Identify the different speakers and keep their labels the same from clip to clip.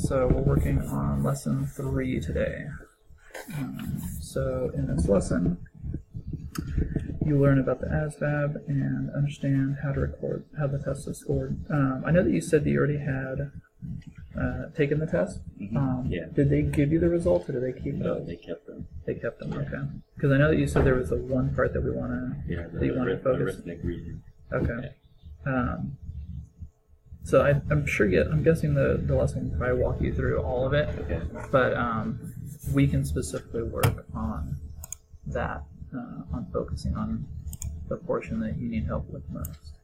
Speaker 1: So we're working on lesson 3 today. So in this lesson, you learn about the ASVAB and understand how to record how the test is scored. I know that you said that you already had taken the test.
Speaker 2: Yeah.
Speaker 1: Did they give you the results, or did they keep
Speaker 2: No,
Speaker 1: those?
Speaker 2: they kept them.
Speaker 1: They kept them. Okay. Because I know that you said there was the one part that we want to
Speaker 2: Yeah,
Speaker 1: that you want to focus.
Speaker 2: arithmetic reading.
Speaker 1: Okay. So I'm sure I'm guessing the lesson will probably walk you through all of it,
Speaker 2: Okay.
Speaker 1: but we can specifically work on that, on focusing on the portion that you need help with most.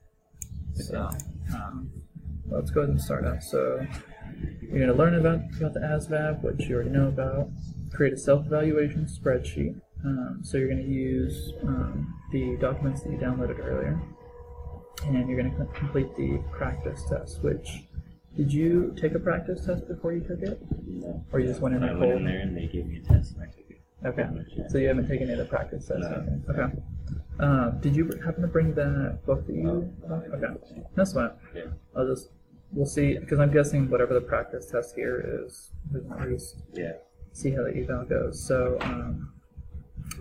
Speaker 1: So let's go ahead and start out. So you're going to learn about the ASVAB, which you already know about. Create a self-evaluation spreadsheet. So you're going to use the documents that you downloaded earlier. And you're going to complete the practice test, which, did you take a practice test before you took it?
Speaker 2: No.
Speaker 1: Or you just went in
Speaker 2: I
Speaker 1: and
Speaker 2: went
Speaker 1: pulled?
Speaker 2: in there and they gave me a test and I took it.
Speaker 1: Okay.
Speaker 2: Pretty much, yeah.
Speaker 1: So you haven't taken any of the practice tests?
Speaker 2: No.
Speaker 1: Okay. Did you happen to bring that book that you... Okay. That's fine.
Speaker 2: Yeah.
Speaker 1: We'll see, because I'm guessing whatever the practice test here is, we can at least
Speaker 2: Yeah.
Speaker 1: see how the eval goes. So,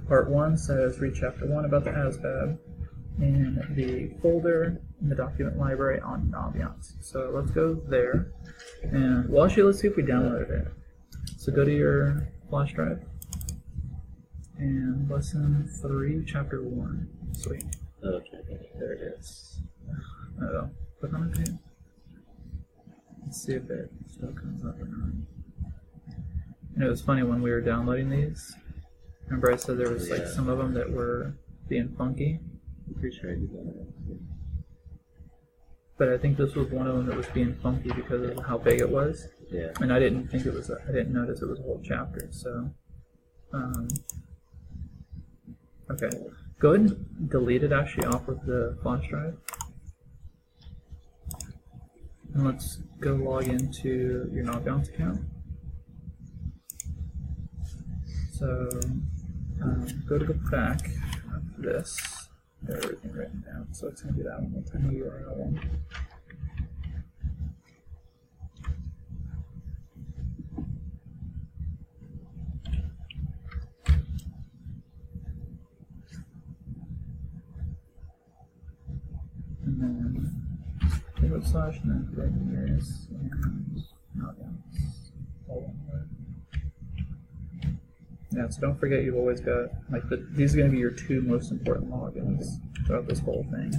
Speaker 1: part 1 says read chapter 1 about the ASVAB in the folder in the document library on Naviance. So let's go there. And well, actually, let's see if we downloaded it. So go to your flash drive and lesson 3, chapter 1. Sweet.
Speaker 2: Okay.
Speaker 1: There it is. Oh, click on it again. Let's see if it still comes up or not. And it was funny when we were downloading these. Remember I said there was like some of them that were being funky?
Speaker 2: I'm pretty sure I did that.
Speaker 1: But I think this was one of them that was being funky because of how big it was.
Speaker 2: Yeah.
Speaker 1: And I didn't think it was, I didn't notice it was a whole chapter, so. Okay. Go ahead and delete it actually off of the flash drive. And let's go log into your Naviance account. So, go to the back of this. Got everything written down, so it's going to be that one. We'll turn the URL one. And then /, and then Ramirez and Naviance. All one word. Yeah, so don't forget you've always got, like, these are going to be your 2 most important logins throughout this whole thing.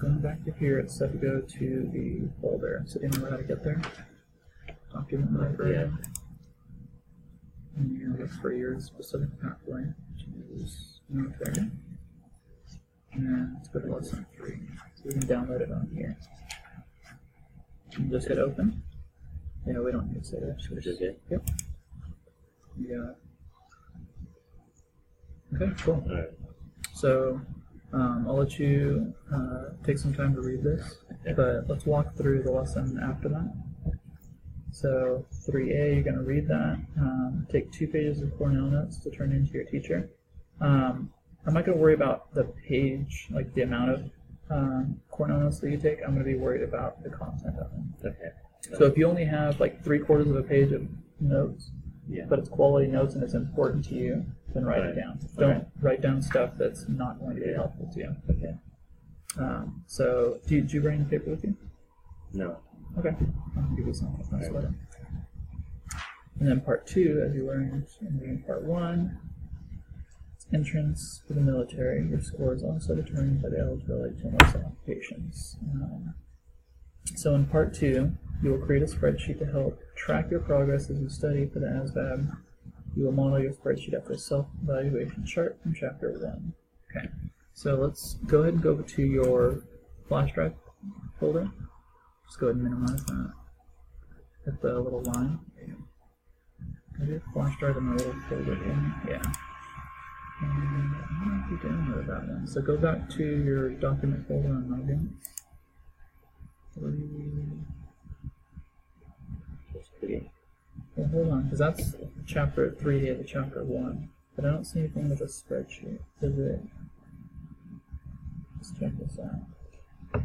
Speaker 1: Going back to here, it's set to go to the folder. So do you remember how to get there? Document library.
Speaker 2: Yeah.
Speaker 1: And you're going to look for your specific pathway, which is military. And then let's go to lesson 3. So we can download it on here. And just hit open. Yeah, we don't need to say that.
Speaker 2: Which is it?
Speaker 1: Yep. Yeah. Okay, cool.
Speaker 2: Alright.
Speaker 1: So I'll let you take some time to read this, but let's walk through the lesson after that. So 3A, you're going to read that. Take 2 pages of Cornell notes to turn into your teacher. I'm not going to worry about the page, like the amount of Cornell notes that you take. I'm going to be worried about the content of them.
Speaker 2: Okay.
Speaker 1: So if you only have like 3/4 of a page of notes,
Speaker 2: Yeah.
Speaker 1: but it's quality notes and it's important to you, then write it down. Don't
Speaker 2: Okay.
Speaker 1: write down stuff that's not going to be helpful to you. Okay. So, did you bring paper with you?
Speaker 2: No.
Speaker 1: Okay. I'll give you some. That's better. And then part 2, as you learned in part 1, entrance for the military. Your score is also determined by the eligibility to most applications. So in part 2, you will create a spreadsheet to help track your progress as you study for the ASVAB. You will model your spreadsheet after a self-evaluation chart from chapter 1. Okay, so let's go ahead and go to your flash drive folder. Just go ahead and minimize that. Hit the little line. Maybe a flash drive in a little folder thing. Yeah. And I don't know if you downloaded that one. So go back to your document folder on Mobian. Well, hold on, because that's chapter 3 of the chapter 1. But I don't see anything with a spreadsheet. Is it? Let's check this out.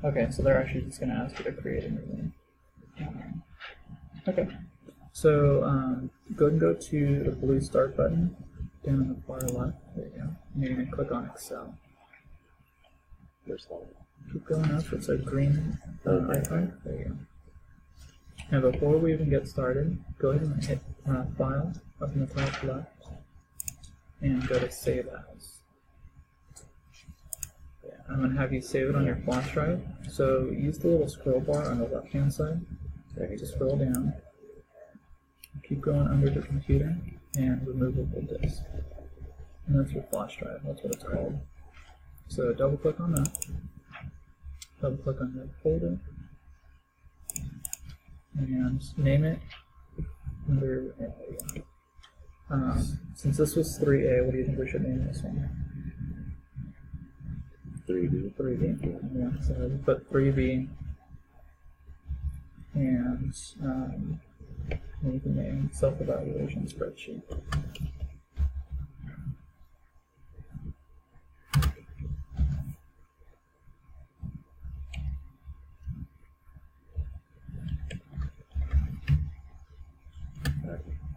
Speaker 1: Okay, so they're actually just going to ask you to create a new one. Okay, so go ahead and go to the blue start button down on the far left. There you go. And you're going to click on Excel.
Speaker 2: Where's that?
Speaker 1: Keep going up. It's a green
Speaker 2: Okay.
Speaker 1: icon. There you go. Now, before we even get started, go ahead and hit File up in the top left and go to Save As. Yeah, I'm going to have you save it on your flash drive. So use the little scroll bar on the left-hand side to scroll down. Keep going under the computer and removable disk. And that's your flash drive. That's what it's called. So double click on that. Double click on the folder. And name it under. Since this was 3A, what do you think we should name this one?
Speaker 2: 3D.
Speaker 1: 3B. Yeah, so we put 3B. And you can name self-evaluation spreadsheet.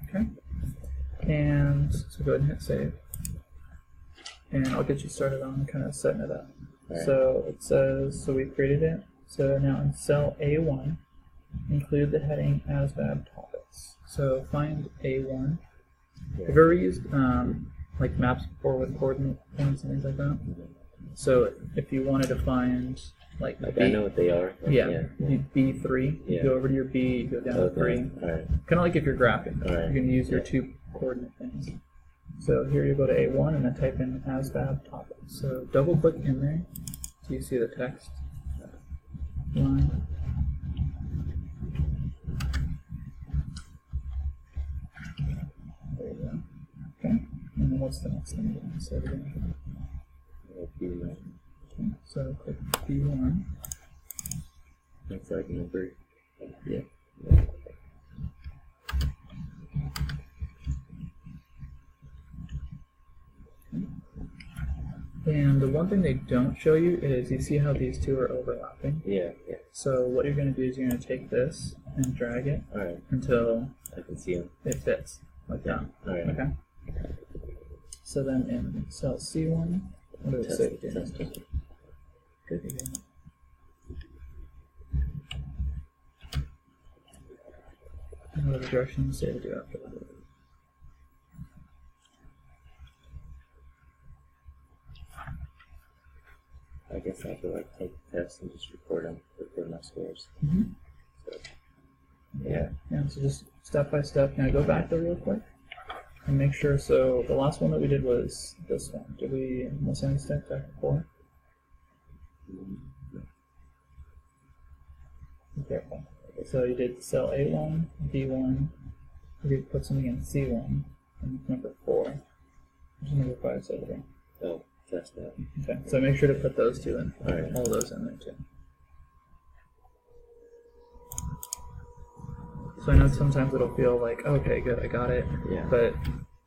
Speaker 1: Okay. And so go ahead and hit save. And I'll get you started on kind of setting it up.
Speaker 2: Right.
Speaker 1: So it says, so we created it. So now in cell A1, include the heading ASVAB topics. So find A1.
Speaker 2: Yeah.
Speaker 1: Have you ever used like maps before with coordinate points and things like that? So if you wanted to find like
Speaker 2: I know what they are. Like,
Speaker 1: yeah, B3, you
Speaker 2: Yeah.
Speaker 1: go over to your B, you go down to 3.
Speaker 2: Alright.
Speaker 1: Kind of like if you're graphing,
Speaker 2: Alright.
Speaker 1: you can use your
Speaker 2: Yeah.
Speaker 1: 2 coordinate things. So here you go to A1 and then type in ASVAB topics. So double click in there so you see the text line. There you go. Okay. And then what's the next thing you're going to say again? Okay. So click B1.
Speaker 2: Looks like number.
Speaker 1: Yeah. And the one thing they don't show you is you see how these two are overlapping.
Speaker 2: Yeah.
Speaker 1: So what you're going to do is you're going to take this and drag it
Speaker 2: Alright.
Speaker 1: until
Speaker 2: I can see them.
Speaker 1: it fits, like that.
Speaker 2: Alright.
Speaker 1: Okay. So then in cell C1, what do it say?
Speaker 2: Test.
Speaker 1: Good. You got it. And what directions say to do after that?
Speaker 2: I guess I have to like take the test and just record my scores.
Speaker 1: Mm-hmm.
Speaker 2: So,
Speaker 1: Yeah, so just step by step. Now go back there real quick and make sure. So the last one that we did was this one. Did we miss any steps back before? Be careful. Okay, so you did cell A1, B1, we could put something in C1, and number 4. There's number 5 over there.
Speaker 2: oh, test that.
Speaker 1: Okay, so make sure to put those two in.
Speaker 2: Alright.
Speaker 1: All those in there too. So I know sometimes it'll feel like, okay, good, I got it.
Speaker 2: Yeah.
Speaker 1: But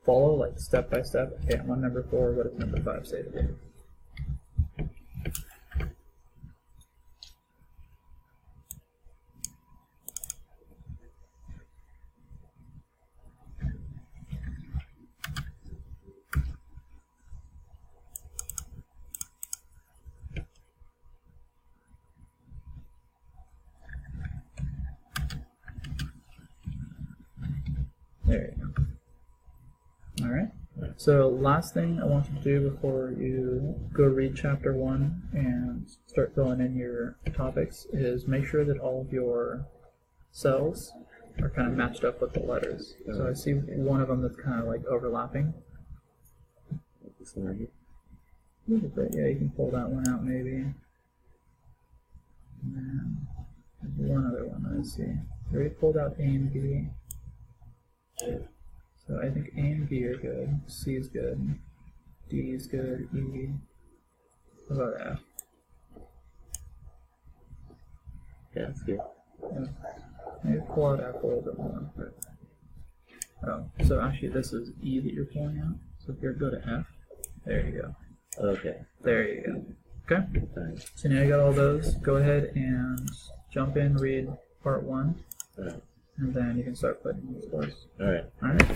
Speaker 1: follow like step by step. Okay, I'm on number 4. What does number 5 say to do? There you go. Alright. So last thing I want you to do before you go read chapter 1 and start filling in your topics is make sure that all of your cells are kind of matched up with the letters. So I see one of them that's kind of like overlapping.
Speaker 2: This one right here.
Speaker 1: A little bit, yeah, you can pull that one out maybe. And There's one other one. Let's see. We already pulled out A and B. So I think A and B are good. C is good. D is good. E. What about F?
Speaker 2: Yeah, that's good.
Speaker 1: Yeah. Maybe pull out F a little bit more. Oh, so actually this is E that you're pulling out. So if you go to F, there you go.
Speaker 2: Okay.
Speaker 1: There you go. Okay.
Speaker 2: Alright.
Speaker 1: So now you got all those. Go ahead and jump in, read part 1,
Speaker 2: Alright.
Speaker 1: and then you can start putting in the scores.
Speaker 2: Alright.
Speaker 1: Alright?